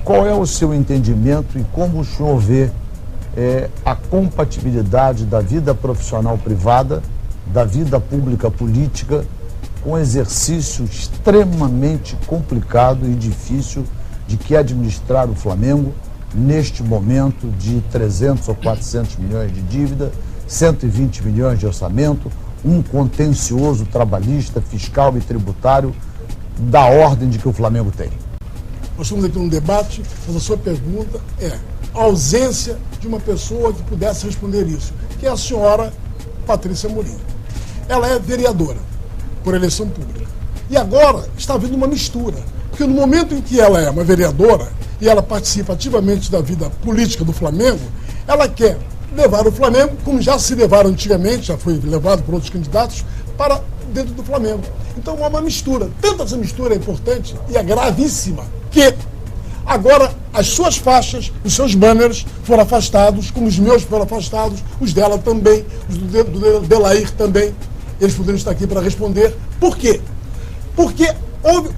Qual é o seu entendimento e como o senhor vê a compatibilidade da vida profissional privada, da vida pública política, com um exercício extremamente complicado e difícil de que administrar o Flamengo neste momento de 300 ou 400 milhões de dívida, 120 milhões de orçamento, um contencioso trabalhista, fiscal e tributário da ordem de que o Flamengo tem? Nós estamos aqui num debate, mas a sua pergunta é a ausência de uma pessoa que pudesse responder isso, que é a senhora Patrícia Amorim. Ela é vereadora por eleição pública. E agora está havendo uma mistura, porque no momento em que ela é uma vereadora e ela participa ativamente da vida política do Flamengo, ela quer levar o Flamengo, como já se levaram antigamente, já foi levado por outros candidatos, para dentro do Flamengo. Então há uma mistura. Tanto essa mistura é importante e é gravíssima, que agora as suas faixas, os seus banners foram afastados, como os meus foram afastados, os dela também, os do Delair também. Eles poderiam estar aqui para responder. Por quê? Porque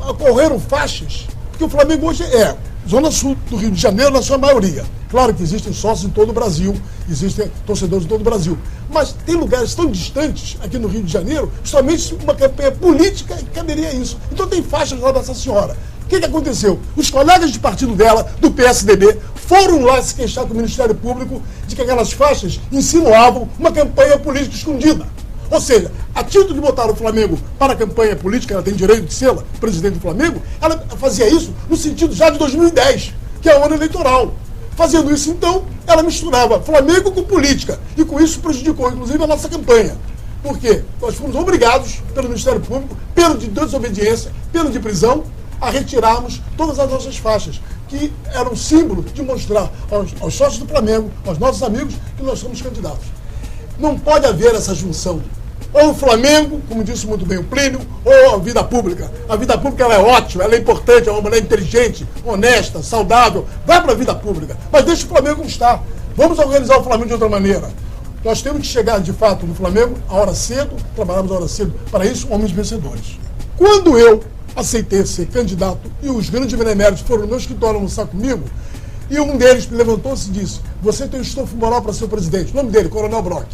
ocorreram faixas, porque o Flamengo hoje é Zona Sul do Rio de Janeiro, na sua maioria. Claro que existem sócios em todo o Brasil, existem torcedores em todo o Brasil. Mas tem lugares tão distantes aqui no Rio de Janeiro, somente uma campanha política que caberia isso. Então tem faixas lá dessa senhora. O que aconteceu? Os colegas de partido dela, do PSDB, foram lá se queixar com o Ministério Público de que aquelas faixas insinuavam uma campanha política escondida. Ou seja, a título de botar o Flamengo para a campanha política, ela tem direito de ser presidente do Flamengo, ela fazia isso no sentido já de 2010, que é o ano eleitoral. Fazendo isso, então, ela misturava Flamengo com política. E com isso prejudicou, inclusive, a nossa campanha. Por quê? Nós fomos obrigados, pelo Ministério Público, pelo de desobediência, pelo de prisão, a retirarmos todas as nossas faixas, que eram símbolo de mostrar aos sócios do Flamengo, aos nossos amigos, que nós somos candidatos. Não pode haver essa junção. Ou o Flamengo, como disse muito bem o Plínio, ou a vida pública. A vida pública ela é ótima, ela é importante, é uma mulher inteligente, honesta, saudável. Vai para a vida pública, mas deixa o Flamengo como está. Vamos organizar o Flamengo de outra maneira. Nós temos que chegar, de fato, no Flamengo, a hora cedo, trabalhamos a hora cedo. Para isso, homens vencedores. Quando eu aceitei ser candidato e os grandes beneméritos foram no meu escritório almoçar comigo, e um deles levantou-se e disse: você tem um estofo moral para ser o presidente. O nome dele, Coronel Brock.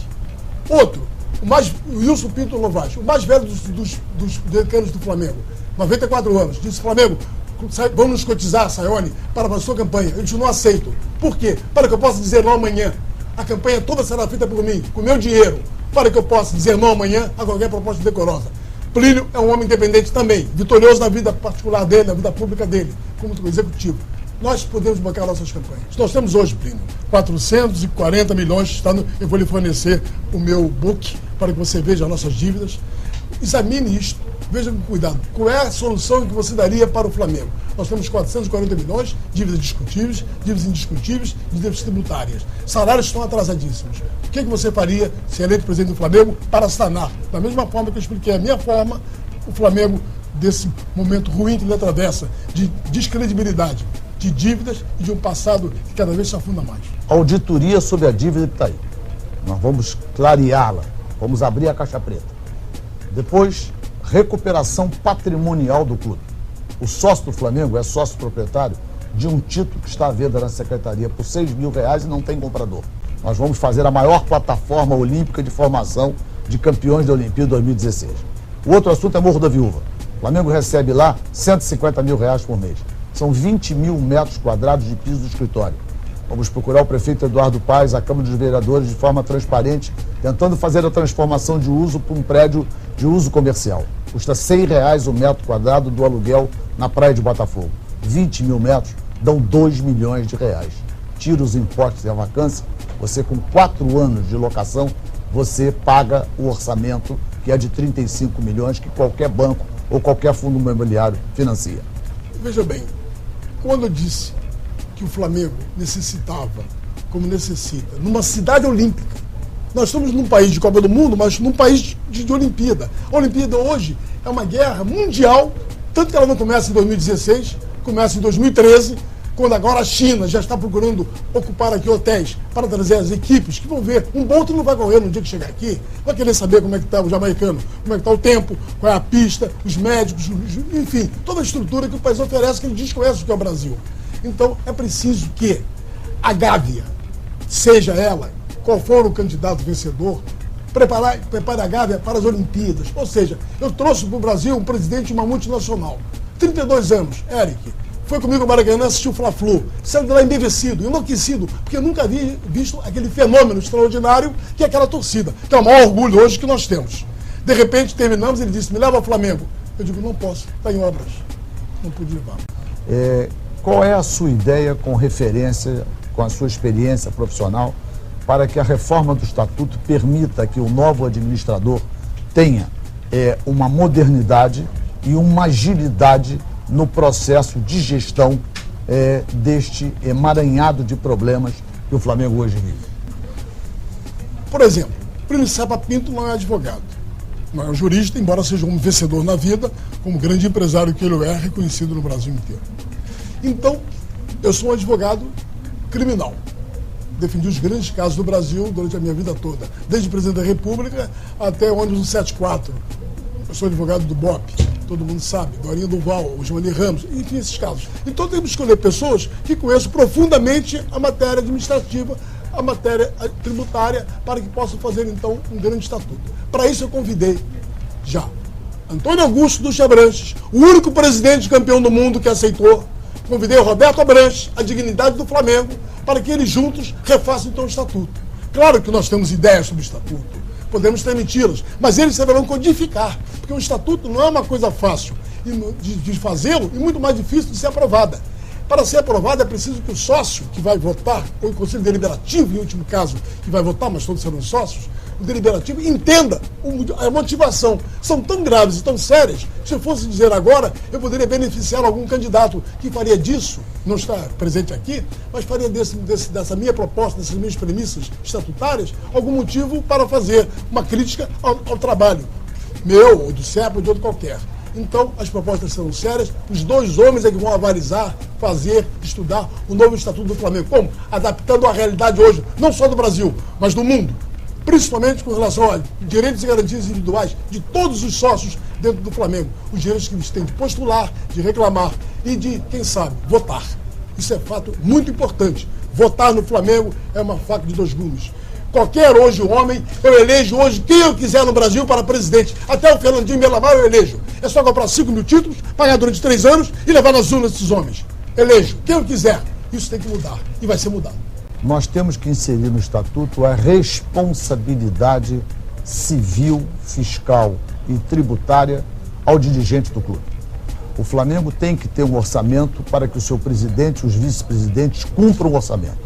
Outro, o Wilson Pinto Novaes, o mais velho dos decanos do Flamengo, 94 anos, disse: Flamengo, vamos nos cotizar, Sayone, para a sua campanha. Eu disse: não aceito. Por quê? Para que eu possa dizer não amanhã. A campanha toda será feita por mim, com o meu dinheiro, para que eu possa dizer não amanhã a qualquer proposta decorosa. Plínio é um homem independente também, vitorioso na vida particular dele, na vida pública dele, como executivo. Nós podemos bancar nossas campanhas. Nós temos hoje, Plínio, 440 milhões, eu vou lhe fornecer o meu book para que você veja as nossas dívidas. Examine isto, veja com cuidado. Qual é a solução que você daria para o Flamengo? Nós temos 440 milhões, dívidas discutíveis, dívidas indiscutíveis, dívidas tributárias. Salários estão atrasadíssimos. O que você faria, se eleito presidente do Flamengo, para sanar? Da mesma forma que eu expliquei a minha forma, o Flamengo, desse momento ruim que ele atravessa, de descredibilidade, de dívidas e de um passado que cada vez se afunda mais. Auditoria sobre a dívida que está aí. Nós vamos clareá-la, vamos abrir a caixa preta. Depois, recuperação patrimonial do clube. O sócio do Flamengo é sócio proprietário de um título que está à venda na secretaria por R$6 mil e não tem comprador. Nós vamos fazer a maior plataforma olímpica de formação de campeões da Olimpíada 2016. O outro assunto é Morro da Viúva. O Flamengo recebe lá R$150 mil por mês. São 20 mil metros quadrados de piso do escritório. Vamos procurar o prefeito Eduardo Paes, a Câmara dos Vereadores, de forma transparente, tentando fazer a transformação de uso para um prédio de uso comercial. Custa R$100 o metro quadrado do aluguel na praia de Botafogo. 20 mil metros dão R$2 milhões. Tira os impostos e a vacância, você com 4 anos de locação, você paga o orçamento, que é de 35 milhões, que qualquer banco ou qualquer fundo imobiliário financia. Veja bem, quando eu disse que o Flamengo necessitava, como necessita, numa cidade olímpica, nós estamos num país de Copa do Mundo, mas num país de Olimpíada. A Olimpíada hoje é uma guerra mundial, tanto que ela não começa em 2016, começa em 2013, quando agora a China já está procurando ocupar aqui hotéis para trazer as equipes que vão ver. Um Bolt não vai correr no dia que chegar aqui, vai querer saber como é que está o jamaicano, como é que está o tempo, qual é a pista, os médicos, enfim, toda a estrutura que o país oferece, que ele desconhece o que é o Brasil. Então, é preciso que a Gávea, seja ela, qual for o candidato vencedor, prepare a Gávea para as Olimpíadas. Ou seja, eu trouxe para o Brasil um presidente de uma multinacional. 32 anos, Eric. Foi comigo ao Maracanã, assistiu o Fla-Flu. Saiu de lá embevecido, enlouquecido, porque eu nunca havia visto aquele fenômeno extraordinário que é aquela torcida, que é o maior orgulho hoje que nós temos. De repente, terminamos, ele disse, me leva ao Flamengo. Eu digo, não posso, está em obras. Não pude levar. Qual é a sua ideia com referência, com a sua experiência profissional, para que a reforma do Estatuto permita que o novo administrador tenha uma modernidade e uma agilidade no processo de gestão deste emaranhado de problemas que o Flamengo hoje vive? Por exemplo, Plínio Serpa Pinto não é advogado, não é jurista, embora seja um vencedor na vida, como grande empresário que ele é, reconhecido no Brasil inteiro. Então, eu sou um advogado criminal. Defendi os grandes casos do Brasil durante a minha vida toda, desde presidente da República até o ônibus 174. Eu sou advogado do BOP, todo mundo sabe, Dorinha Duval, o Joani Ramos, enfim, esses casos. Então temos que escolher pessoas que conheçam profundamente a matéria administrativa, a matéria tributária, para que possam fazer, então, um grande estatuto. Para isso eu convidei já Antônio Augusto dos Abranches, o único presidente campeão do mundo que aceitou. Convidei o Roberto Abranches, a dignidade do Flamengo, para que eles juntos refaçam então o estatuto. Claro que nós temos ideias sobre o estatuto, podemos transmiti-las, mas eles saberão codificar, porque o estatuto não é uma coisa fácil de fazê-lo e muito mais difícil de ser aprovada. Para ser aprovada é preciso que o sócio que vai votar, ou o Conselho Deliberativo, em último caso, que vai votar, mas todos serão sócios, o deliberativo entenda a motivação. São tão graves e tão sérias que, se eu fosse dizer agora, eu poderia beneficiar algum candidato que faria disso, não está presente aqui, mas faria dessa minha proposta, dessas minhas premissas estatutárias, algum motivo para fazer uma crítica ao trabalho meu, ou do CEP, ou de outro qualquer. Então, as propostas serão sérias, os dois homens é que vão avalizar, fazer, estudar o novo Estatuto do Flamengo. Como? Adaptando à realidade hoje, não só do Brasil, mas do mundo. Principalmente com relação a direitos e garantias individuais de todos os sócios dentro do Flamengo. Os direitos que eles têm de postular, de reclamar e de, quem sabe, votar. Isso é fato muito importante. Votar no Flamengo é uma faca de dois gumes. Qualquer hoje homem, eu elejo hoje quem eu quiser no Brasil para presidente. Até o Fernandinho Belamar eu elejo. É só comprar 5 mil títulos, pagar durante 3 anos e levar nas urnas esses homens. Elejo quem eu quiser. Isso tem que mudar e vai ser mudado. Nós temos que inserir no Estatuto a responsabilidade civil, fiscal e tributária ao dirigente do clube. O Flamengo tem que ter um orçamento para que o seu presidente e os vice-presidentes cumpram o orçamento.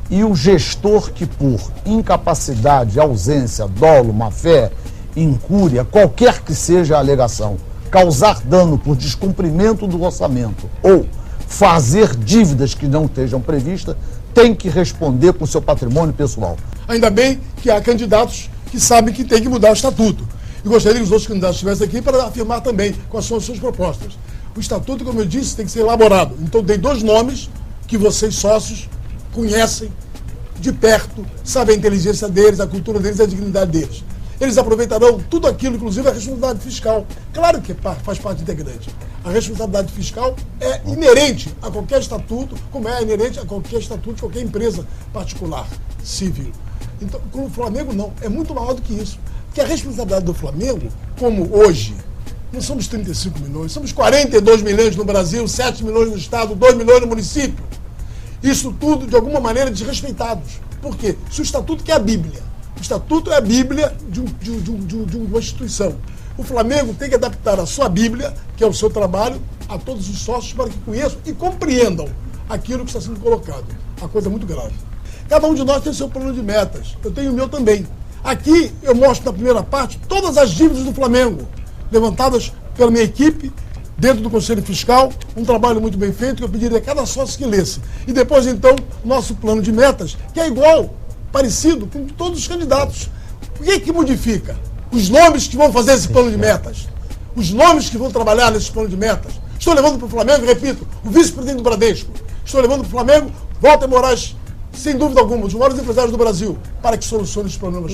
E o gestor que, por incapacidade, ausência, dolo, má-fé, incúria, qualquer que seja a alegação, causar dano por descumprimento do orçamento ou fazer dívidas que não estejam previstas, tem que responder com o seu patrimônio pessoal. Ainda bem que há candidatos que sabem que tem que mudar o estatuto. E gostaria que os outros candidatos estivessem aqui para afirmar também quais são as suas propostas. O estatuto, como eu disse, tem que ser elaborado. Então, dei 2 nomes que vocês, sócios, conhecem de perto, sabem a inteligência deles, a cultura deles e a dignidade deles. Eles aproveitarão tudo aquilo, inclusive a responsabilidade fiscal. Claro que faz parte integrante. A responsabilidade fiscal é inerente a qualquer estatuto, como é inerente a qualquer estatuto de qualquer empresa particular, civil. Então, com o Flamengo não, é muito maior do que isso. Porque a responsabilidade do Flamengo, como hoje, não somos 35 milhões, somos 42 milhões no Brasil, 7 milhões no Estado, 2 milhões no município. Isso tudo, de alguma maneira, desrespeitados. Por quê? Se o estatuto que é a Bíblia, o estatuto é a Bíblia de uma instituição. O Flamengo tem que adaptar a sua Bíblia, que é o seu trabalho, a todos os sócios para que conheçam e compreendam aquilo que está sendo colocado. Uma coisa muito grave. Cada um de nós tem seu plano de metas. Eu tenho o meu também. Aqui eu mostro na primeira parte todas as dívidas do Flamengo, levantadas pela minha equipe, dentro do Conselho Fiscal, um trabalho muito bem feito, que eu pediria a cada sócio que lesse. E depois, então, nosso plano de metas, que é igual, parecido com todos os candidatos. O que é que modifica? Os nomes que vão fazer esse plano de metas. Os nomes que vão trabalhar nesse plano de metas. Estou levando para o Flamengo, repito, o vice-presidente do Bradesco. Estou levando para o Flamengo, Walter Moraes, sem dúvida alguma, os maiores empresários do Brasil, para que solucione os problemas.